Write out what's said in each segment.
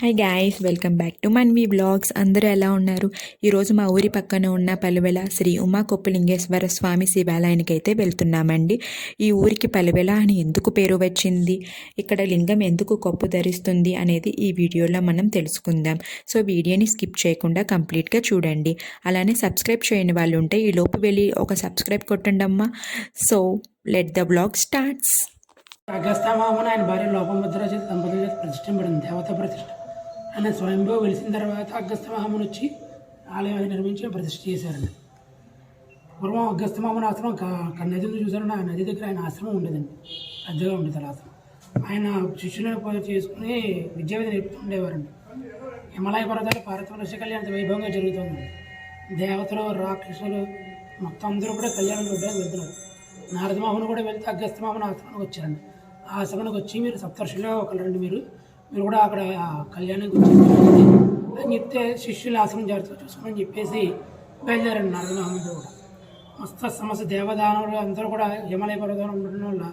Hi guys, welcome back to Manvi blogs. అందరూ ఎలా ఉన్నారు? ఈరోజు మా ఊరి పక్కన ఉన్న పలువెల శ్రీ ఉమా కొప్పలింగేశ్వర స్వామి శివాలయానికి అయితే వెళ్తున్నామండి. ఈ ఊరికి పలువెల అని ఎందుకు పేరు వచ్చింది, ఇక్కడ లింగం ఎందుకు కొప్పు ధరిస్తుంది అనేది ఈ వీడియోలో మనం తెలుసుకుందాం. సో వీడియోని స్కిప్ చేయకుండా కంప్లీట్గా చూడండి. అలానే సబ్స్క్రైబ్ చేయని వాళ్ళు ఉంటే ఈ లోపు వెళ్ళి ఒక సబ్స్క్రైబ్ కొట్టండి అమ్మా. So let the vlog starts. Agastya Mahamuni ఆయన భార్య లోపముద్ర చేత దంపతుల చేత ప్రతిష్ఠింపబడింది. దేవత ప్రతిష్ఠ. ఆయన స్వయంభూ వెలిసిన తర్వాత అగస్త్యమాముని వచ్చి ఆలయాన్ని నిర్మించి ప్రతిష్ఠ చేశారండి. పూర్వం అగస్త్యమాముని ఆశ్రమం నదిని చూసారండి. ఆ నది దగ్గర ఆయన ఆశ్రమం ఉండేదండి, పెద్దగా ఉండేది ఆశ్రమం. ఆయన శిష్యులను చేసుకుని విద్యావిధి నేర్పుతుండేవారండి. హిమాలయ పర్వతాలు పార్వతీ కళ్యాణం వైభవంగా జరుగుతుంది. దేవతలు, రాక్షసులు మొత్తం అందరూ కూడా కళ్యాణం చూడడానికి వెళ్తున్నారు. నారదమాముని కూడా వెళ్తే అగస్త్యమాముని ఆశ్రమానికి వచ్చారండి. ఆ ఆశ్రమానికి వచ్చి మీరు సప్తర్షుల్లో ఒకరండి, మీరు కూడా అక్కడ కళ్యాణానికి వచ్చి అని చెప్తే శిష్యులు ఆశ్రమం జాగ్రత్తగా చూసుకోమని చెప్పేసి బయలుదేరండి. నారదమామునితో కూడా సమస్త దేవదానులు అందరూ కూడా హిమాలయ పర్వతాలు ఉండడం వల్ల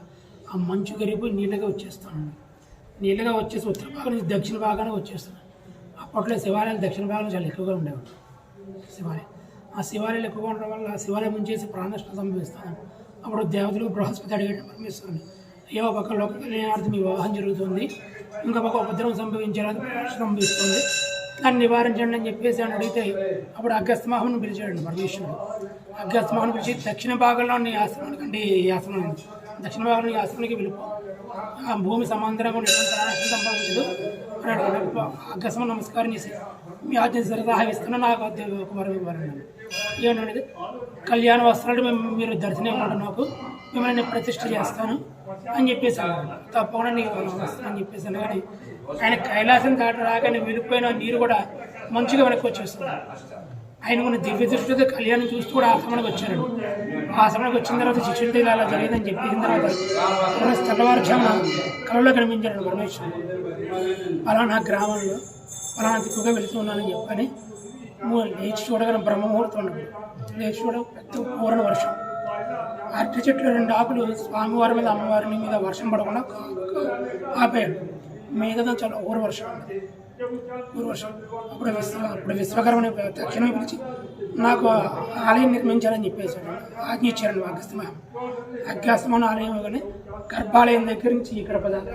ఆ మంచు గరిపోయి నీళ్ళగా వచ్చేస్తానండి. నీళ్ళగా వచ్చేసి ఉత్తర భాగం నుంచి దక్షిణ భాగానికి వచ్చేస్తున్నాను. అప్పట్లో శివాలయాలు దక్షిణ భాగంలో చాలా ఎక్కువగా ఉండేవాడు. శివాలయం ఆ శివాలయాలు ఎక్కువగా ఉండడం వల్ల శివాలయం ముంచేసి ప్రాణనష్టం సంభవిస్తాను. అప్పుడు దేవతలు బృహస్పతి అడిగేట పరమేశ్వరుని, ఏవో పక్క లోక కళ్యాణార్థం మీ వివాహం జరుగుతుంది, ఇంకా పక్క ఉపద్రవం సంభవించేది సంభవిస్తుంది, దాన్ని నివారించండి అని చెప్పేసి అని అడిగితే అప్పుడు అగస్త్యమాముని పిలిచాడు పరమేశ్వరుడు. అగస్త్యమాముని పిలిచి దక్షిణ భాగంలో నీ ఆశ్రమానికి అంటే ఈ ఆశ్రమం దక్షిణ భాగంలో ఈ ఆశ్రమానికి వెళ్ళిపో, ఆ భూమి సమాంతరంగా నష్టం సంభవించదు అని అడిగాడు. అగస్త్యమాను నమస్కారం చేసి మీ ఆజ్ఞ సరదా ఇస్తున్నా, నాకు ఒక వరం ఇవ్వాలని. ఏమన్నది, కళ్యాణ వస్త్రాలు మీరు దర్శనం ఇవ్వండి, నాకు మిమ్మల్ని నేను ప్రతిష్ఠ చేస్తాను అని చెప్పేసాను. తప్పకుండా నీకు వస్తాను అని చెప్పేసాను. కానీ ఆయన కైలాసం దాటి రాగానే వెళ్ళిపోయిన నీరు కూడా మంచిగా వెనక్కి వచ్చేస్తుంది. ఆయన మన దివ్య దృష్టితో కళ్యాణం చూస్తూ కూడా ఆశ్రమానికి వచ్చారండి. ఆశ్రమానికి వచ్చిన తర్వాత శిష్యులతో ఇలా జరిగిందని చెప్పేసిన తర్వాత తెల్లవారుజామున కళలో కనిపించాడు పరమేశ్వరుడు. పలానా గ్రామంలో పలానా దిక్కుగా వెళుతూ ఉన్నానని చెప్పని లేచి చూడగానే బ్రహ్మముహూర్తం ఉండదు. లేచి చూడ పెద్ద పూర్ణ వర్షం, అరటి చెట్లు 2 ఆకులు స్వామివారి మీద అమ్మవారి మీద వర్షం పడకుండా ఆపేయండి. మీద చాలా ఊరు వర్షం. అప్పుడు విశ్వకర్మని తక్షణమే పిలిచి నాకు ఆలయం నిర్మించాలని చెప్పేశాడు. ఆజ్ఞ ఇచ్చారండి అగస్త్యమాముని ఆలయం. కానీ గర్భాలయం దగ్గర నుంచి ఇక్కడ పదాలు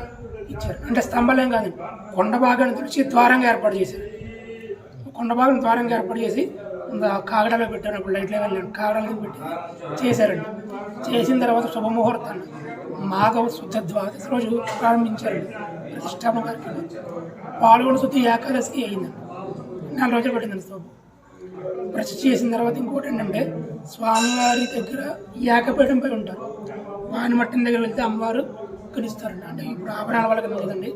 ఇచ్చారు. అంటే స్తంభాలయం కాదండి, కొండ భాగాన్ని తుడిచి ద్వారంగా ఏర్పాటు చేశారు. కొండ భాగం ద్వారంగా ఏర్పాటు చేసి కాగడాలో పెట్టారు. అప్పుడు లైట్లో వెళ్ళాను, కాగడాలో పెట్టి చేశారండి. చేసిన తర్వాత శుభముహూర్తాన్ని మాఘ శుద్ధ ద్వాదశి రోజు ప్రారంభించారండి ప్రతిష్టాపన కార్యక్రమం. పాల్గొన శుద్ధి ఏకాదశికి అయిందండి. 4 రోజులు పట్టిందండి శోభ. ప్రతిష్ఠ చేసిన తర్వాత ఇంకోటి ఏంటంటే, స్వామివారి దగ్గర ఏకపీఠంపై ఉంటారు. వానిమట్టం దగ్గర వెళ్తే అమ్మవారు కనిస్తారండి. అంటే ఇప్పుడు ఆభరణాల వల్ల కనబడదండి,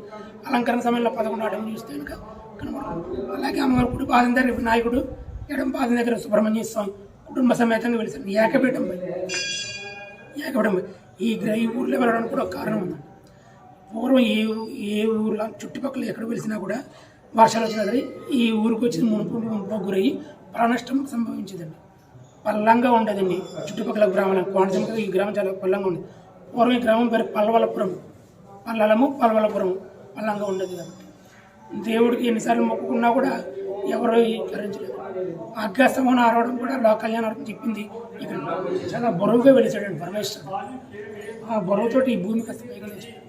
అలంకరణ సమయంలో 11 అడుగులు చూస్తే కనుక కనబడుతుంది. అలాగే అమ్మవారు కుడి పాదం దగ్గర వినాయకుడు, ఎడమ పాదం దగ్గర సుబ్రహ్మణ్య స్వామి కుటుంబ సమేతంగా వెళ్తారు ఏకపీఠంపై. ఈ ఊర్లో వెళ్ళడానికి కూడా ఒక కారణం ఉంది. పూర్వం ఏ ఊర్లో చుట్టుపక్కల ఎక్కడ వెలిసినా కూడా వర్షాలు వచ్చినా సరే ఈ ఊరికి వచ్చి మునుపు గురయ్యి ప్రాణనష్టం సంభవించేదండి. పల్లంగా ఉండేదండి చుట్టుపక్కల గ్రామాల. కోనసీమ ఈ గ్రామం చాలా పల్లంగా ఉండేది. పూర్వం ఈ గ్రామం పేరు పల్లవలపురం, పల్లంగా ఉండేది. కాబట్టి దేవుడికి ఎన్నిసార్లు మొక్కుకున్నా కూడా ఎవరో కరించలేదు. అగస్త్యమాముని ఆరవడం కూడా లోక కళ్యాణార్థం చెప్పింది ఇక్కడ చాలా బరువుగా వెలిచాడండి పరమేశ్వరుడు. ఆ బరువుతోటి ఈ భూమి కాస్త పైగా లేచాడు.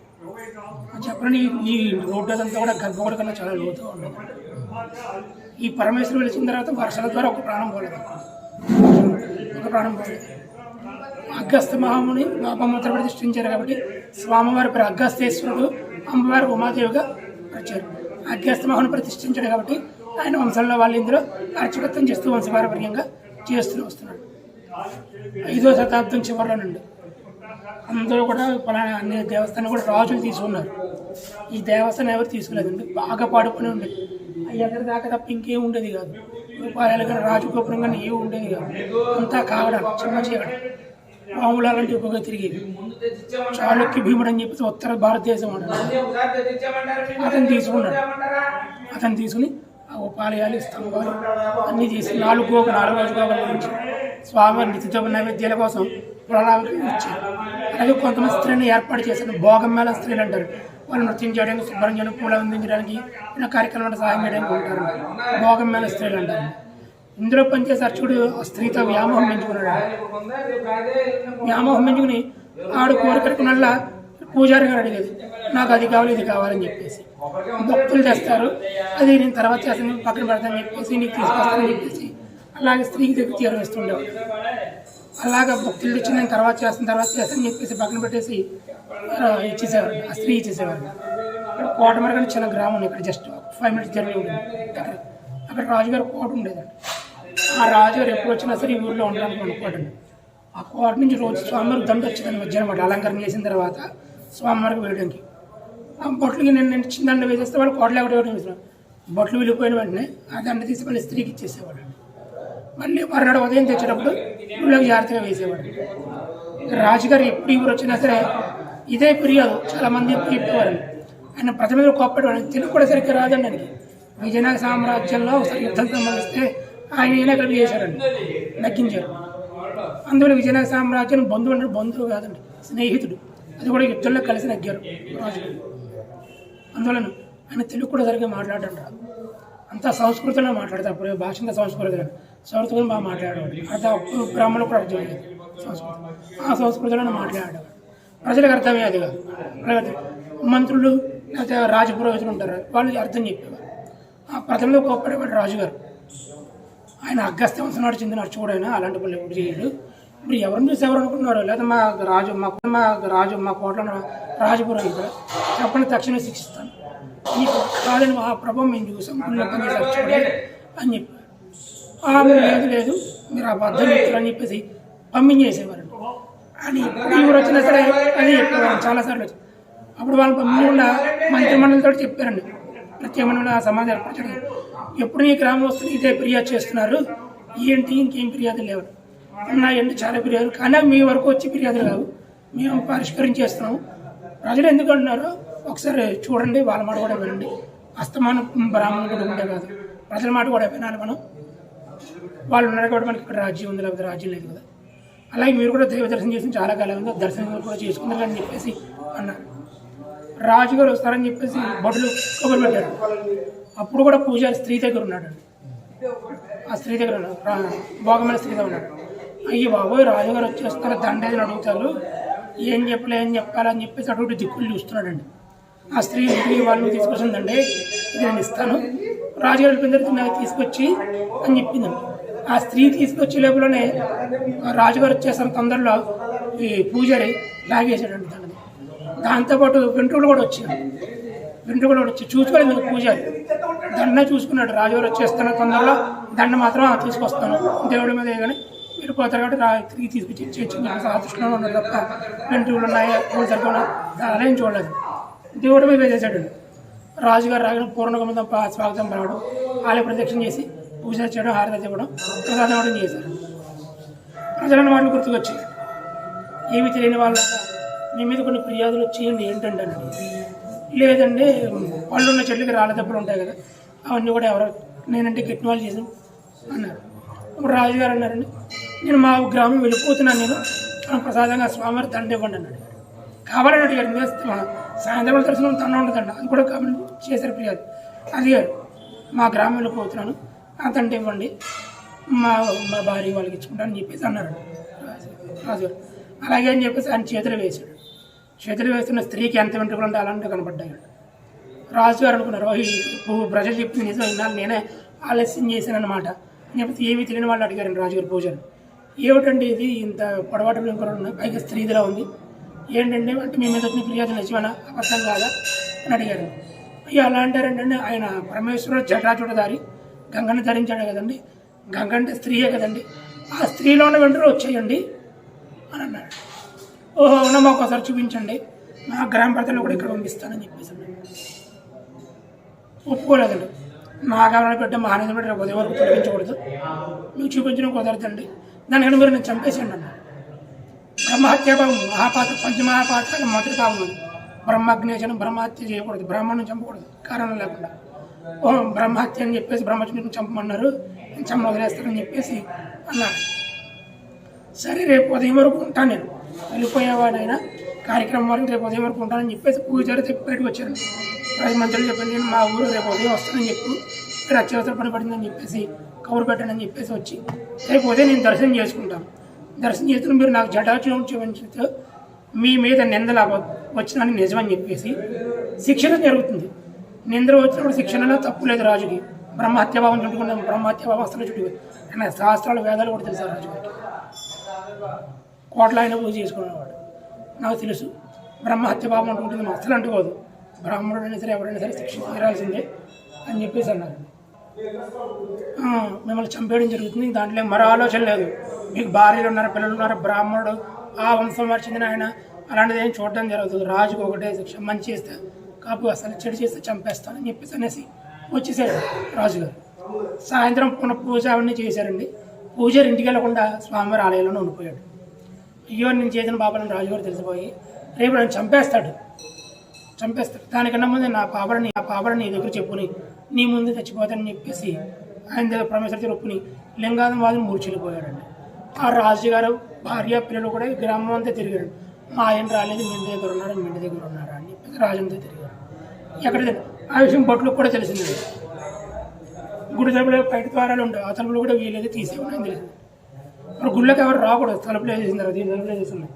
చెప్పండి, ఈ రోడ్డు అదంతా కూడా గర్భగుడి కన్నా చాలా లోతుగా ఉండదు. ఈ పరమేశ్వరుడు వెలిచిన తర్వాత వర్షాల ద్వారా ఒక ప్రాణం పోలేదు. అగస్త్యమాముని లోపముద్ర ప్రతిష్ఠించారు కాబట్టి స్వామివారి పేరు అగస్త్యేశ్వరుడు, అమ్మవారి ఉమాదేవిగా వచ్చారు. అగస్త్యమాముని ప్రతిష్ఠించాడు కాబట్టి ఆయన వంశంలో వాళ్ళు ఇందులో అర్చకత్వం చేస్తూ వంశపారంపర్యంగా చేస్తూ వస్తున్నాడు. 5వ శతాబ్దం చివరిలోనండి అందరూ కూడా అన్ని దేవస్థానం కూడా రాజులు తీసుకున్నారు. ఈ దేవస్థానం ఎవరు తీసుకోలేదండి, బాగా పాడుకొని ఉండేది. ఎక్కడి దాకా తప్ప ఇంకేం ఉండేది కాదు. రూపాయలు కానీ రాజగోపురం కానీ ఏమి ఉండేది కాదు. అంతా కాగడాలు, చిన్న చీకటి, పాములు అలాంటి ఎక్కువగా తిరిగేది. చాళుక్య భీముడు అని చెప్పేసి ఉత్తర భారతదేశం అతను తీసుకుని ఆ ఉపాలయాలు, స్తంభాలు అన్నీ చేసి 4 గోపురాల నుంచి స్వామివారి నిత్యతో నైవేద్యాల కోసం ప్రణాళిక ఇచ్చారు. అలాగే కొంతమంది స్త్రీలను ఏర్పాటు చేశారు. భోగం మేళ స్త్రీలు అంటారు. వాళ్ళు నృత్యం చేయడానికి, శుభ్రం చేయడానికి, పూలు అందించడానికి, ఇలా కార్యక్రమానికి సహాయం చేయడానికి ఉంటారు. భోగమైన స్త్రీలు అంటారు. ఇందులో పనిచేసే అర్చకుడు ఆ స్త్రీతో వ్యామోహం పెంచుకున్నాడు. వ్యామోహం పెంచుకుని ఆడు కోరికనుకున్నల్లా పూజారి గారు అడిగేది, నాకు అది కావాలి ఇది కావాలని చెప్పేసి. భక్తులు చేస్తారు, అది నేను తర్వాత చేస్తాను, పక్కన పెడతానని చెప్పేసి, నీకు తీసుకొస్తానని చెప్పేసి అలాగే స్త్రీకి దగ్గర చేరవేస్తుండేవాడు. అలాగా భక్తులు తెచ్చి నేను తర్వాత చేస్తానని చెప్పేసి పక్కన పెట్టేసి ఇచ్చేసేవారు. ఆ స్త్రీ ఇచ్చేసేవారు. ఇక్కడ కోటమరగని చిన్న గ్రామం, ఇక్కడ జస్ట్ 5 minutes జర్నీ ఉంటుంది. అక్కడ రాజుగారు కోట ఉండేదండి. ఆ రాజుగారు ఎప్పుడు వచ్చినా సరే ఈ ఊళ్ళో ఉండడానికి అనుకోవడండి. ఆ కోట నుంచి రోజు స్వామివారికి దండ వచ్చేదాన్ని మధ్యాహ్నం అలంకరణ చేసిన తర్వాత స్వామివారికి వేయడానికి. ఆ బొట్లకి నేను చిన్న దండ వేసేస్తే వాళ్ళు కోటలో ఒకటి వేసేవాడు. బొట్లు వెళ్ళిపోయిన వెంటనే ఆ దండ తీసి మళ్ళీ స్త్రీకి ఇచ్చేసేవాడు. మళ్ళీ మరునాడు ఉదయం తెచ్చేటప్పుడు ఊళ్ళోకి జాగ్రత్తగా వేసేవాడు. రాజుగారు ఎప్పుడు ఊరు వచ్చినా సరే ఇదే ఫిర్యాదు చాలామంది చెప్పేవారు. ఆయన ప్రతి మీద కోప్పడేవాడు. తెలుగు కూడా సరిగ్గా రాదండి ఆయనకి. విజయనగర సామ్రాజ్యంలో ఒకసారి యుద్ధం సంబంధిస్తే ఆయన ఈయన కలిపి చేశారండి, నగ్గించారు. అందువల్ల విజయనగర సామ్రాజ్యం బంధువు కాదండి, స్నేహితుడు. అది కూడా యుద్ధంలో కలిసి నగ్గారు రాజుగారు. అందువల్ల ఆయన తెలుగు కూడా సరిగ్గా మాట్లాడండి. అంతా సంస్కృతంలో మాట్లాడతారు. అప్పుడు భాష అంతా సంస్కృతం బాగా మాట్లాడేవాడు. అర్థం బ్రాహ్మణులు కూడా అర్థం లేదు సంస్కృతం. ఆ సంస్కృతంలో మాట్లాడేవాడు. ప్రజలకు అర్థమయ్యేది కాదు. మంత్రులు లేకపోతే రాజపురోహితులు ఉంటారు, వాళ్ళు అర్థం చెప్పేవారు. ఆ ప్రజల్లో గొప్పడేవాడు రాజుగారు. ఆయన అగస్త్య వంశనాడు చెందిన అర్చకుడైనా అలాంటి పనులు ఎప్పుడు చేయడు. ఇప్పుడు ఎవరిని చూసి ఎవరు అనుకున్నారు, లేదా మా కోటలో రాజపురోహితుడు చెప్పండి, తక్షణమే శిక్షిస్తాను, నీకు కాదని మా ప్రభావం మేము చూసాం పనిచేసి అర్చకుడే అని చెప్పారు. లేదు మీరు అబద్ధం చెప్తారు అని చెప్పేసి పంపించేసేవారు. అని ఎప్పుడు ఎవరు వచ్చినా సరే అది చెప్పేవారు. చాలాసార్లు వచ్చి అప్పుడు వాళ్ళు పంపించకుండా మంత్రిమండలితో చెప్పారండి. ప్రత్యేకమైన సమాజం ఏర్పరచడం. ఎప్పుడు ఈ గ్రామస్తులు ఇదే ఫిర్యాదు చేస్తున్నారు, ఏంటి ఇంకేం ఫిర్యాదులు లేవు ఉన్నాయండి, చాలా ఫిర్యాదులు, కానీ మీ వరకు వచ్చి ఫిర్యాదులు కావు, మేము పరిష్కరించేస్తున్నాము. ప్రజలు ఎందుకు అంటున్నారో ఒకసారి చూడండి, వాళ్ళ మాట కూడా వినండి. అస్తమానం బ్రాహ్మణులు కూడా ఉంటే కాదు, ప్రజల మాట కూడా వినాలి మనం. వాళ్ళు ఉన్నారు కాబట్టి మనకి ఇక్కడ రాజ్యం ఉంది, లేకపోతే రాజ్యం లేదు కదా. అలాగే మీరు కూడా దైవ దర్శనం చేసి చాలా కాలం ఉంది, దర్శనం కూడా చేసుకుంటారని చెప్పేసి అన్నారు. రాజుగారు వస్తారని చెప్పేసి బొడ్లు కబురు పెట్టారు. అప్పుడు కూడా పూజారి స్త్రీ దగ్గర ఉన్నాడు. ఆ స్త్రీ దగ్గర ఉన్నాడు, భోగమైన స్త్రీ దగ్గర ఉన్నాడు. అయ్యి బాబోయ్, రాజుగారు వచ్చేస్తారు, దండేదని అడుగుతారు, ఏం చెప్పాలని చెప్పేసి అటువంటి దిక్కులు చూస్తున్నాడండి. ఆ స్త్రీ వాళ్ళు తీసుకొచ్చిందండి, ఇది నేను ఇస్తాను, రాజుగారు వెళ్ళిపోయిన నాకు తీసుకొచ్చి అని చెప్పిందండి. ఆ స్త్రీ తీసుకొచ్చే లోపలనే రాజుగారు వచ్చేసిన తొందరలో ఈ పూజారి లాగేసాడండి దండని. దాంతోపాటు వెంట్రుకలు కూడా వచ్చి చూసుకోలేదు పూజారి. దండ చూసుకున్నాడు, రాజుగారు వచ్చేస్తాను తొందరలో, దండ మాత్రం తీసుకొస్తాను, దేవుడి మీద కానీ మీరు పోతారు కాబట్టి తిరిగి తీసుకొచ్చి ఆ దృష్టిలో ఉన్నాడు తప్ప వెంట్రుకలు ఉన్నాయా పూలు సరిపోయినా అదేం చూడలేదు. దేవుడి మీద వేసేసాడు. రాజుగారు రాగానే పూర్ణగమ స్వాగతం పలవడం, ఆలయ ప్రదక్షిణ చేసి పూజ చేయడం, హారతి ఇవ్వడం, ప్రసాదం ఇవ్వడం చేశారు. ప్రజలను వాళ్ళు గుర్తుకొచ్చాయి. ఏమి తెలియని వాళ్ళ మీ మీద కొన్ని ఫిర్యాదులు వచ్చేయండి ఏంటంటే, లేదండి పళ్ళు ఉన్న చెట్లకి రాళ్ళ దెబ్బలు ఉంటాయి కదా, అవన్నీ కూడా ఎవరో నేనంటే కిట్నాలు చేసాను అన్నారు. ఇప్పుడు రాజుగారు అన్నారండి, నేను మా గ్రామం వెళ్ళిపోతున్నాను, నేను ప్రసాదంగా స్వామివారి దండ ఇవ్వండి అన్నాడు. కావాలని అడిగారు. సాయంత్రం దర్శనం దండ ఉండదండి, అది కూడా కాబట్టి చేశారు ఫిర్యాదు. అడిగారు, మా గ్రామం వెళ్ళిపోతున్నాను, ఆ దండ ఇవ్వండి, మా భార్య వాళ్ళకి ఇచ్చుకుంటానని చెప్పేసి అన్నారు రాజుగారు. అలాగే అని చెప్పేసి ఆయన చేతులు వేశాడు. చేతులు వేస్తున్న స్త్రీకి ఎంత వెంట్రుకలు ఉంటే అలాంటివి కనపడ్డాయి. రాజుగారు అనుకున్నారు, ప్రజలు చెప్పింది నిజం, ఇన్నాళ్ళు నేనే ఆలస్యం చేశానన్నమాట అని చెప్పేసి ఏమీ తెలియని వాళ్ళు అడిగారండి రాజుగారు పూజలు. ఏమిటండి ఇది ఇంత పొడవాటి వెంకలు ఉన్నాయి, పైగా స్త్రీదిలా ఉంది, ఏంటంటే అంటే మీ మీద వచ్చిన ఫిర్యాదు నిజమేనా, అబద్ధం కాదా అని అడిగారు. అయ్యో అలా అంటారంటే ఆయన పరమేశ్వరుడు జటాచుటదారి, గంగని ధరించాడు కదండి, గంగ అంటే స్త్రీయే కదండి, ఆ స్త్రీలో ఉన్న వెంట్రుకలు వచ్చేయండి అని అన్నాడు. ఓహో అవునా, మాకు ఒకసారి చూపించండి, మా గ్రామ ప్రజలు కూడా ఇక్కడ పంపిస్తానని చెప్పేసి ఒప్పుకోలేదండి. నా కావాలని పెట్టే మహానది పెట్టి ఉదయం వరకు తొలగించకూడదు, మీకు చూపించడం కుదరదండి, దానికన్నా మీరు నేను చంపేసండి అన్నాడు. బ్రహ్మహత్యాభావం మహాపాత్ర, పంచమహాపాత్ర మొదటి భావం అది. బ్రహ్మజ్ఞేశనం, బ్రహ్మహత్య చేయకూడదు, బ్రాహ్మణుని చంపకూడదు కారణం లేకుండా. ఓ బ్రహ్మహత్య అని చెప్పేసి బ్రహ్మచుడిని చంపమన్నారు, చంప వదిలేస్తారని చెప్పేసి అన్నారు. సరే రేపు ఉదయం వరకు ఉంటాను, నేను వెళ్ళిపోయేవాడైనా కార్యక్రమం వరకు రేపు ఉదయం వరకు ఉంటానని చెప్పేసి పూజారి బయటకు వచ్చారు. ప్రతి మంత్రులు చెప్పండి, నేను మా ఊరు రేపు ఉదయం వస్తానని చెప్పి ఇక్కడ అత్యవసర పని పడిందని చెప్పేసి కబురు పెట్టండి చెప్పేసి వచ్చి రేపు ఉదయం నేను దర్శనం చేసుకుంటాను. దర్శనం చేస్తున్న మీరు నాకు జటాచూడం చూపించితే మీ మీద నిందలు వచ్చినా నిజమని చెప్పేసి శిక్షణ జరుగుతుంది. నిందలు వచ్చినప్పుడు శిక్షణలో తప్పు లేదు. రాజుకి బ్రహ్మహత్యాభావం చుట్టుకున్న బ్రహ్మహత్యాభావం అసలు చుట్టూ ఆయన శాస్త్రాలు వేదాలు కూడా తెలుసు. రాజుగారికి కోట్ల ఆయన పూజ చేసుకునేవాడు. నాకు తెలుసు బ్రహ్మహత్యాభావం అంటుంటుంది, అసలు అంటుకోదు. బ్రాహ్మణుడైనా సరే ఎవరైనా సరే శిక్షణ తీరాల్సిందే అని చెప్పేసి అన్నారు. మిమ్మల్ని చంపేయడం జరుగుతుంది, దాంట్లో మరో ఆలోచన లేదు. మీకు భార్యలు ఉన్నారు, పిల్లలు ఉన్నారు, బ్రాహ్మణుడు ఆ వంశం చెందిన ఆయన అలాంటిది ఏం చూడడం జరుగుతుంది. రాజుకు ఒకటే శిక్ష, మంచి చేస్తే కాపు అసలు చెడు చేస్తే చంపేస్తానని చెప్పేసి అనేసి వచ్చేసాడు రాజుగారు. సాయంత్రం పునః పూజ అవన్నీ చేశారండి. పూజారి ఇంటికి వెళ్లకుండా స్వామివారి ఆలయంలోనే ఉండిపోయాడు. అయ్యో నేను చేసిన పాపాలను రాజుగారు తెలిసిపోయి రేపు నన్ను చంపేస్తాడు. దానికన్నా ముందు నా పాపలని నీ దగ్గర చెప్పుని నీ ముందు చచ్చిపోతానని చెప్పేసి ఆయన దగ్గర పరమేశ్వరి ఒప్పుని లింగాదం వాదిని మూర్చెళ్ళిపోయాడండి. ఆ రాజుగారు భార్య పిల్లలు కూడా గ్రామం అంతా తిరిగాడు. మా ఆయన రాలేదు, మీ దగ్గర ఉన్నాడు అని చెప్పేసి రాజంతా తిరిగాడు. ఎక్కడ ఆ విషయం బొట్లకు కూడా తెలిసిందండి. గుడి తలుపులు బయట ద్వారాలు ఉంటాయి, ఆ తలుపులు కూడా వీలేదు తీసేవాళ్ళని తెలిసింది. మరి గుళ్ళకి ఎవరు రాకూడదు, తలుపులు వేసేసిన తర్వాత తలుపులు వేసేస్తున్నాయి,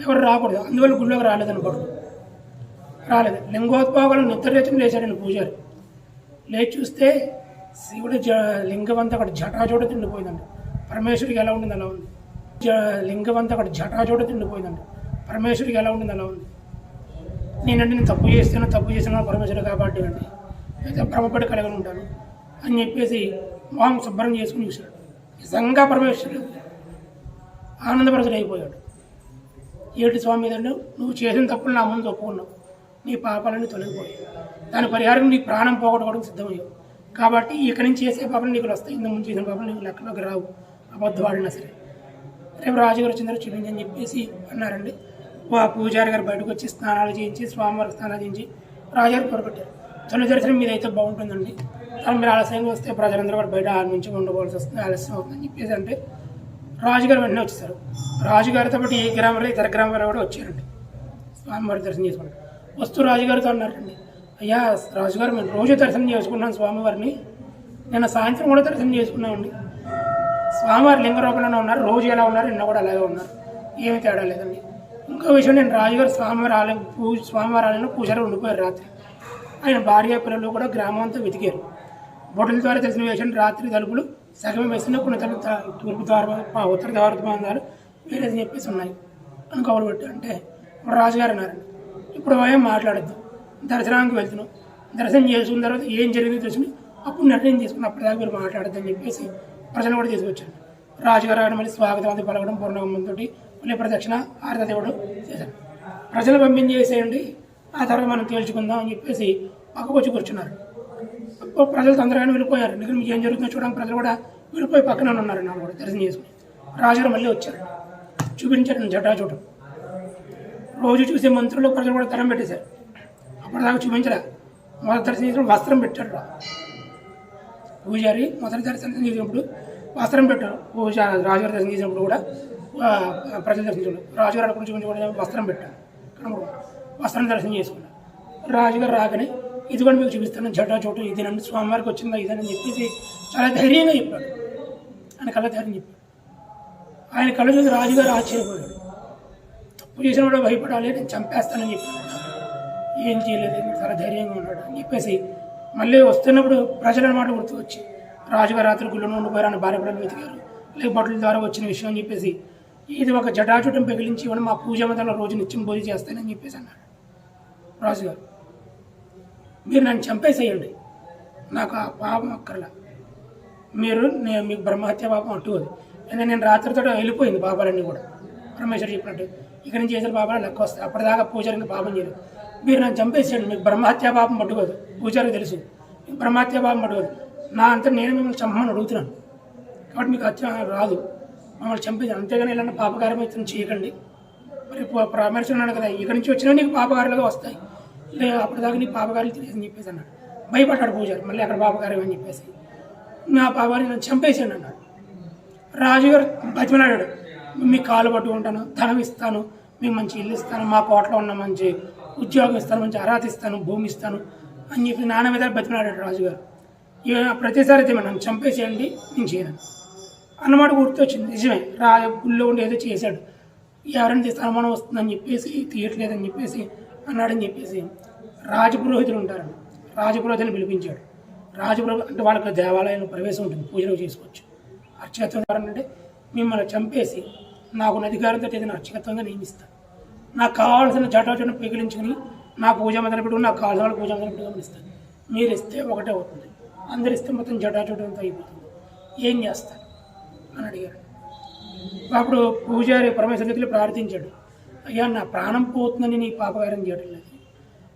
ఎవరు రాకూడదు. అందువల్ల గుళ్ళకి రాలేదని బొట్లు రాలేదు. లింగోద్భావాలను నిద్రలేచని లేచాడండి పూజారి. లేచి చూస్తే శివుడు లింగం అంతా అక్కడ జటాజోట తిండిపోయిందండి. పరమేశ్వరికి ఎలా ఉంటుంది అలా ఉంది. లింగం అంతా అక్కడ జటాజోట తిండిపోయిందండి. పరమేశ్వరికి ఎలా ఉంటుంది అలా ఉంది. నేను తప్పు చేస్తాను పరమేశ్వరుడు కాబట్టి అండి, అయితే భ్రమపడి కలిగి ఉంటాను అని చెప్పేసి మొహం శుభ్రం చేసుకుని చూశాడు. నిజంగా పరమేశ్వరుడు ఆనందపరచుడు అయిపోయాడు. ఏటి స్వామి ఏదంటే నువ్వు చేసిన తప్పులు నా ముందు ఒప్పుకున్నావు, నీ పాపాలన్నీ తొలగిపోయాయి, దాని పరిహారం నీ ప్రాణం పోగొట్టుకోవడం సిద్ధమయ్యావు. కాబట్టి ఇక్కడి నుంచి చేసే పాపలు నీకు వస్తాయి, ఇంత ముందు చేసిన పాపలు నీకు లెక్కలోకి రావు, అబద్ధవాడినా సరే. రేపు రాజుగారు వచ్చిందరూ చూపించని చెప్పేసి అన్నారండి. పూజారి గారు బయటకు వచ్చి స్నానాలు చేయించి స్వామివారికి స్నానాలు చేయించి రాజుగారు పొరపెట్టారు. తొలి దర్శనం మీద అయితే బాగుంటుందండి, కానీ మీరు ఆలస్యంగా వస్తే ప్రజలందరూ కూడా బయట నుంచి ఉండవలసి వస్తుంది, ఆలస్యం అవుతుందని చెప్పేసి అంటే రాజుగారు వెంటనే వచ్చేసారు. రాజుగారితో పాటు ఈ గ్రామంలో ఇతర గ్రామాలు కూడా వచ్చారండి స్వామివారి దర్శనం చేసుకుంటారు. వస్తూ రాజుగారితో అన్నారండి, అయ్యా రాజుగారు మేము రోజు దర్శనం చేసుకున్నాం స్వామివారిని, నిన్న సాయంత్రం కూడా దర్శనం చేసుకున్నామండి. స్వామివారి లింగ రూపంలోనే ఉన్నారు, రోజు ఎలా ఉన్నారు నిన్న కూడా అలాగే ఉన్నారు, ఏమీ తేడా లేదండి. ఇంకో విషయం, నేను రాజుగారు స్వామివారి ఆలయంలో పూజారి ఉండిపోయారు రాత్రి. ఆయన భార్య పిల్లలు కూడా గ్రామం అంతా వెతికారు. బొట్టల ద్వారా తెలిసిన విషయం, రాత్రి తలుపులు సగం వేసిన కొన్ని తూర్పు ద్వారం ఉత్తర ద్వారాలు వేరేదని చెప్పేసి ఉన్నాయి అని కబురు పెట్టారు. అంటే ఇప్పుడు రాజుగారు అన్నారండి, ఇప్పుడు ఏం మాట్లాడద్దు, దర్శనానికి వెళ్తున్నాం, దర్శనం చేసుకున్న తర్వాత ఏం జరిగిందో తెలుసుకుని అప్పుడు నిర్ణయం తీసుకుని అప్పటిదాకా మీరు మాట్లాడద్దని చెప్పేసి ప్రజలు కూడా తీసుకొచ్చారు. రాజుగారు ఆయన మళ్ళీ స్వాగతం అది పలకడం పూర్ణగంతో మళ్ళీ ప్రదక్షిణ ఆరత దేవుడు చేశారు. ప్రజలు పంపించేసేయండి, ఆ తర్వాత మనం తేల్చుకుందాం అని చెప్పేసి పక్కకు వచ్చి కూర్చున్నారు. ప్రజలు తొందరగానే వెళ్ళిపోయారు. ఎందుకంటే మీకు ఏం జరుగుతుందో చూడడానికి ప్రజలు కూడా వెళ్ళిపోయి పక్కన ఉన్నారు. వాళ్ళు కూడా దర్శనం చేసుకుని రాజుగారు మళ్ళీ వచ్చారు, చూపించారు జటాచూటం. రోజు చూసే మంత్రులు ప్రజలు కూడా తరం పెట్టేశారు. అప్పటిదాకా చూపించరా, మొదటి దర్శనం చేసినప్పుడు వస్త్రం పెట్టారు. పూజారి మొదటి దర్శనం చేసినప్పుడు వస్త్రం పెట్టారు. రాజుగారి దర్శనం చేసినప్పుడు కూడా ప్రజలు దర్శనం చేశారు. రాజుగారు అక్కడ చూపించుకోవడం వస్త్రం పెట్టారు. వస్త్రం దర్శనం చేసుకున్నారు. రాజుగారు రాగానే ఇదిగోండి మీకు చూపిస్తాను జటాచూటం, ఇదేనండి స్వామివారికి వచ్చిందా ఇదని చెప్పేసి చాలా ధైర్యంగా చెప్పాడు. ఆయన కళ్ళ ధైర్యం చెప్పాడు. ఆయన కళ్ళు చూసి రాజుగారు ఆశ్చర్యపోయాడు. తప్పు చేసిన కూడా భయపడాలి, నేను చంపేస్తానని చెప్పాడు. ఏం చేయలేదు, చాలా ధైర్యంగా ఉన్నాడు అని చెప్పేసి మళ్ళీ వస్తున్నప్పుడు ప్రజల మాట గుర్తు వచ్చి రాజుగారు రాత్రి గుళ్ళను ఉండిపోయారని భార్య పిల్లలు వెతికారు, లేక బట్టల ద్వారా వచ్చిన విషయం అని చెప్పేసి ఇది ఒక జటాచూటం పెగిలించి ఇవ్వండి, మా పూజ మందిరంలో రోజు నిత్యం పూజ చేస్తానని చెప్పేసి అన్నాడు రాజుగారు. మీరు నన్ను చంపేసేయండి, నాకు ఆ పాపం అక్కర్లా, మీకు బ్రహ్మహత్య పాపం అట్టుకోదు. ఎందుకంటే నేను రాత్రితో వెళ్ళిపోయింది పాపాలన్నీ కూడా. పరమేశ్వరు చెప్పినట్టు ఇక్కడి నుంచి చేసిన పాపాలు లెక్క వస్తాయి, అప్పటిదాకా పూజారికి పాపం చేయలేదు. మీరు నన్ను చంపేసేయండి, మీకు బ్రహ్మహత్య పాపం పట్టుకోదు, పూజారికి తెలుసు మీకు బ్రహ్మహత్య పాపం పట్టుకోదు. నా అంతా నేను మిమ్మల్ని చంపమని అడుగుతున్నాను, కాబట్టి మీకు హత్య రాదు, మమ్మల్ని చంపేది. అంతేగాని ఇలాంటి పాపకారం అయితే చేయకండి. మరి పరమేశ్వరుడు కదా, ఇక్కడి నుంచి వచ్చినా నీకు పాపకారులుగా వస్తాయి, లేదు అప్పటిదాకా నీ పాపకారులు తెలియదని చెప్పేసి అన్నాడు. భయపడ్డాడు పూజారి, మళ్ళీ అక్కడ పాపకారం అని చెప్పేసి నా పాపాన్ని నన్ను చంపేసాను అన్నాడు. రాజుగారు బతిమలాడాడు, మీ కాలు పట్టుకుంటాను, ధనం ఇస్తాను, మీకు మంచి ఇల్లు ఇస్తాను, మా కోటలో ఉన్న మంచి ఉద్యోగం ఇస్తాను, మంచి అర్హత ఇస్తాను, భూమి ఇస్తాను అని చెప్పి నాన్న మీద బతిమలాడాడు రాజుగారు. ప్రతిసారి అయితే నన్ను చంపేసేయండి, నేను చేయను అన్నమాట గుర్తొచ్చింది. నిజమే, గుళ్ళో ఉండి ఏదో చేశాడు, ఎవరైనా తీస్తే అనుమానం వస్తుందని చెప్పేసి తీయట్లేదని చెప్పేసి అన్నాడని చెప్పేసి రాజపురోహితులు ఉంటారండి, రాజపురోహితులను పిలిపించాడు. రాజపురోహితులు అంటే వాళ్ళకి దేవాలయంలో ప్రవేశం ఉంటుంది, పూజలు చేసుకోవచ్చు. అర్చకత్వం అంటే మిమ్మల్ని చంపేసి నాకు అధికారంతో ఏదైనా అర్చకత్వంగా నియమిస్తాను, నాకు కావాల్సిన జటాచటం పిగిలించుకుని నా పూజ మొదలుపెట్టుకుని నాకు కావాల్సిన వాళ్ళు పూజ మొదలుపెట్టుకుని ఇస్తాను. మీరు ఇస్తే ఒకటే అవుతుంది, అందరు ఇస్తే మొత్తం జటాచటంతో అయిపోతుంది, ఏం చేస్తారు అని అడిగారు. అప్పుడు పూజారి పరమేశ్వర దగ్గర ప్రార్థించాడు, అయ్యా నా ప్రాణం పోతుందని నీ పాపకారం చేయడం లేదు,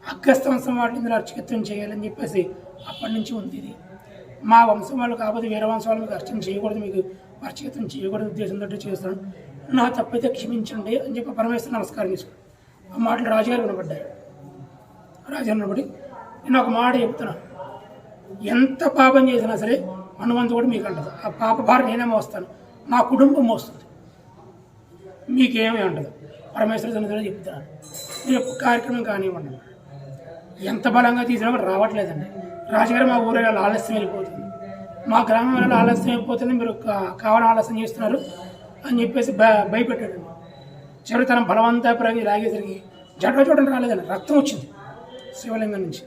అగస్త్య వంశం వాళ్ళు ఇందులో అర్చకత్వం చేయాలని చెప్పేసి అప్పటి నుంచి ఉంది. ఇది మా వంశం వాళ్ళు కాకపోతే వేరే వంశం వాళ్ళు మీకు అర్చన చేయకూడదు, మీకు అర్చకత్వం చేయకూడదు ఉద్దేశంతో చేస్తాను, నా తప్పైతే క్షమించండి అని చెప్పి పరమేశ్వర నమస్కారం చేసుకున్నాను. ఆ మాటలు రాజుగారు వినబడ్డాయి. రాజుగారు వినబడి నేను ఒక మాట చెప్తున్నాను, ఎంత పాపం చేసినా సరే హనుమంతు కూడా మీకు అంటదు, ఆ పాప భారం నేనే మోస్తాను, నా కుటుంబం మోస్తుంది, మీకేమీ అంటదు పరమేశ్వర సన్నిధిలో చెప్తున్నాను. నేను కార్యక్రమం కానివ్వండి. ఎంత బలంగా తీసినా కూడా రావట్లేదండి. రాజుగారు మా ఊరిలో ఆలస్యం వెళ్ళిపోతుంది, మా గ్రామం వల్ల ఆలస్యం అయిపోతుంది, మీరు కావాలని ఆలస్యం చేస్తున్నారు అని చెప్పేసి భయపెట్టాడు. చివరి తన బలవంతా ప్రగి లాగేసరికి జట చూడడం రాలేదండి, రక్తం వచ్చింది శివలింగం నుంచి.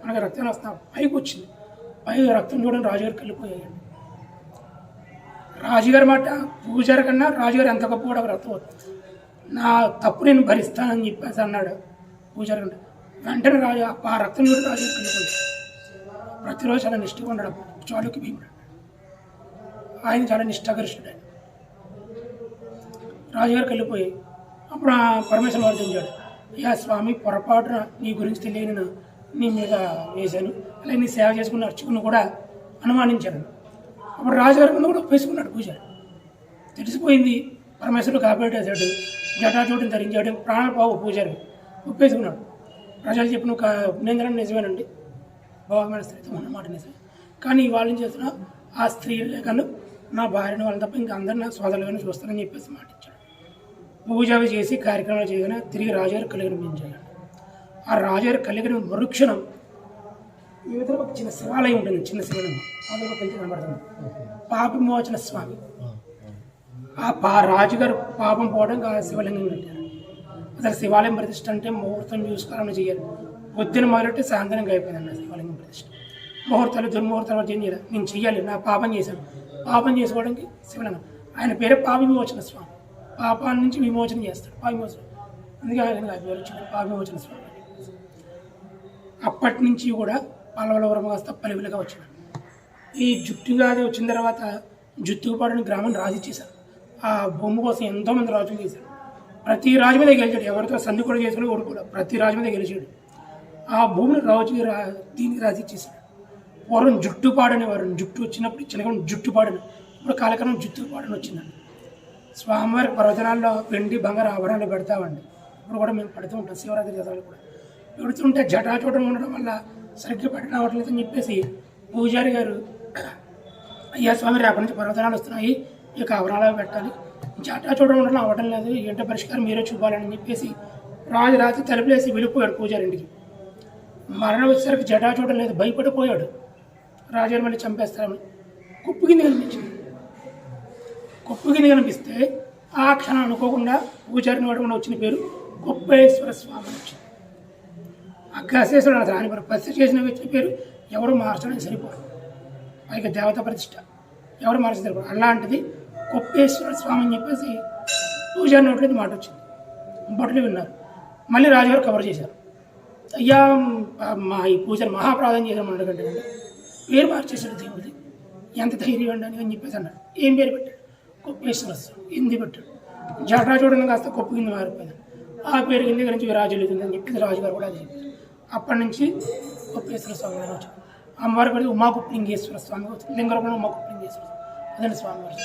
మనకి రక్తం వస్తా పైకి వచ్చింది, పైకి రక్తం చూడడం రాజుగారికి వెళ్ళిపోయాయండి. రాజుగారి మాట పూజారి కన్నా రాజుగారు ఎంత గొప్ప కూడా రక్తం వస్తుంది, నా తప్పు నేను భరిస్తానని చెప్పేసి అన్నాడు పూజారి కంటే. వెంటనే రాజు ఆ రక్తం చూడ రాజుగారికి వెళ్ళిపోయాడు. ప్రతిరోజు చాలా నిష్ఠగా ఉండడం చాలుకి భీముడు, ఆయన చాలా నిష్ఠాగరిష్ఠుడు. ఆయన రాజుగారికి వెళ్ళిపోయి అప్పుడు ఆ పరమేశ్వర వారు తెంచాడు, అయ్యా స్వామి పొరపాటున నీ గురించి తెలియని నీ మీద వేశాను, అలాగే నీ సేవ చేసుకున్న అర్చకుని కూడా అనుమానించాను. అప్పుడు రాజుగారి ముందు కూడా ఒప్పేసుకున్నాడు పూజారి. తెలిసిపోయింది పరమేశ్వరుడు కాపాడేశాడు, జటాచూటిని ధరించాడు, ప్రాణాలు పోవు పూజారి ఒప్పేసుకున్నాడు. ప్రజలు చెప్పిన నిందనం నిజమేనండి, భోగమైన స్త్రీతో ఉన్నమాట నిజమే, కానీ ఇవాళ నుంచి చేస్తున్న ఆ స్త్రీ లేకను నా భార్యను వాళ్ళని తప్ప ఇంకా అందరు నా సోదరులుగానే చూస్తానని చెప్పేసి మాట ఇచ్చాడు. పూజ చేసి కార్యక్రమాలు చేయగానే తిరిగి రాజుగారు కలిగిరించాడు. ఆ రాజుగారు కలిగిన మరుక్షణం యువతలో ఒక చిన్న శివాలయం ఉంటుంది, చిన్న శివలింగం అందులో కలిసి కనబడుతుంది, పాపమోచన స్వామి. ఆ రాజుగారు పాపం పోవడానికి ఆ శివలింగం కట్టారు. అసలు శివాలయం ప్రతిష్ట అంటే ముహూర్తం చూసుకోవాలని చేయాలి, పొద్దున మొదలెట్టి సాయంత్రం అయిపోయిందండి ఆ శివలింగం ప్రతిష్ట. ముహూర్తాలు దుర్ముహూర్తాలు చేయాలి, నేను చెయ్యాలి, నా పాపం చేశాను, పాపం చేసుకోవడానికి శివలింగం. ఆయన పేరే పాప విమోచన స్వామి, పాపాల నుంచి విమోచన చేస్తాడు, పాప విమోచన, అందుకే ఆయన పేరు వచ్చింది పాప విమోచన స్వామి. అప్పటి నుంచి కూడా పల్లవలవరం కాస్త పలివిలుగా వచ్చినాడు. ఈ జుట్టుగాది వచ్చిన తర్వాత జుట్టుకుపాడని గ్రామం రాజు ఇచ్చేశారు. ఆ భూమి కోసం ఎంతోమంది రాజులు చేశారు, ప్రతి రాజు మీద గెలిచాడు, ఎవరితో సంధి కూడా చేసుకుని ఓడిపోలే, ప్రతి రాజు మీద గెలిచాడు. ఆ భూమిని రాజుకి దీనికి రాజు ఇచ్చేసాడు. పూర్వం జుట్టుపాడని వారు, జుట్టు వచ్చినప్పుడు ఇచ్చిన జుట్టుపాడని, ఇప్పుడు కాలక్రమం జుట్టుపాడని వచ్చిందండి. స్వామివారి పర్వతనాల్లో వెండి బంగారు ఆభరణాలు పెడతామండి, ఇప్పుడు కూడా మేము పెడుతూ ఉంటాం, శివరాత్రి జాతరలు కూడా పెడుతుంటే జటాచూటం ఉండడం వల్ల సరిగ్గా పెట్టడం అవ్వట్లేదు అని చెప్పేసి పూజారి గారు, అయ్యా స్వామి రేపటి నుంచి పర్వతనాలు వస్తున్నాయి, ఇక ఆభరణాలు పెట్టాలి, జటాచూటం ఉండడం అవ్వడం లేదు, ఏంటో పరిష్కారం మీరే చూపాలని చెప్పేసి రాజు రాత్రి తలుపులేసి వెళ్ళిపోయాడు పూజారి ఇంటికి. మరణం వచ్చేసరికి జటాచూటం లేదు, భయపడిపోయాడు. రాజుగారు మళ్ళీ చంపేస్తారని కుప్పు కింద కనిపించింది. కుప్పు కింద కనిపిస్తే ఆ క్షణం అనుకోకుండా పూజారిని వాడకుండా వచ్చిన పేరు గొప్పేశ్వర స్వామి వచ్చింది. అగ్రసేశ్వరుడు రాని ప్రతిష్ట చేసిన వ్యక్తి పేరు ఎవరు మార్చడానికి సరిపోదు, పైగా దేవత ప్రతిష్ట ఎవరు మార్చడం సరిపోదు. అలాంటిది గొప్పేశ్వర స్వామి అని చెప్పేసి పూజారి నోట్లేదు మాట వచ్చింది, బొట్టలు విన్నారు. మళ్ళీ రాజుగారు కవర్ చేశారు, అయ్యా మా ఈ పూజలు మహాప్రాధం చేసాం అన్నకంటే పేరు మార్చేశాడు దేవుడిది, ఎంత ధైర్యం అండి అని చెప్పేసి అన్నాడు. ఏం పేరు పెట్టాడు? గొప్పేశ్వర స్వామి. హిందీ పెట్టాడు. జటా చూడడం కాస్త గొప్ప కింద మారిపోయింది, ఆ పేరు కింద నుంచి రాజు లేదని చెప్పేసి రాజుగారు కూడా అది చెప్పారు. అప్పటి నుంచి గొప్పేశ్వర స్వామి గారు వచ్చారు. అమ్మవారి పడి ఉమాకుప్లింగేశ్వర స్వామి వచ్చింది, లింగరూపంలో ఉమాకుప్లింగేశ్వర స్వామి, అదండి స్వామివారి.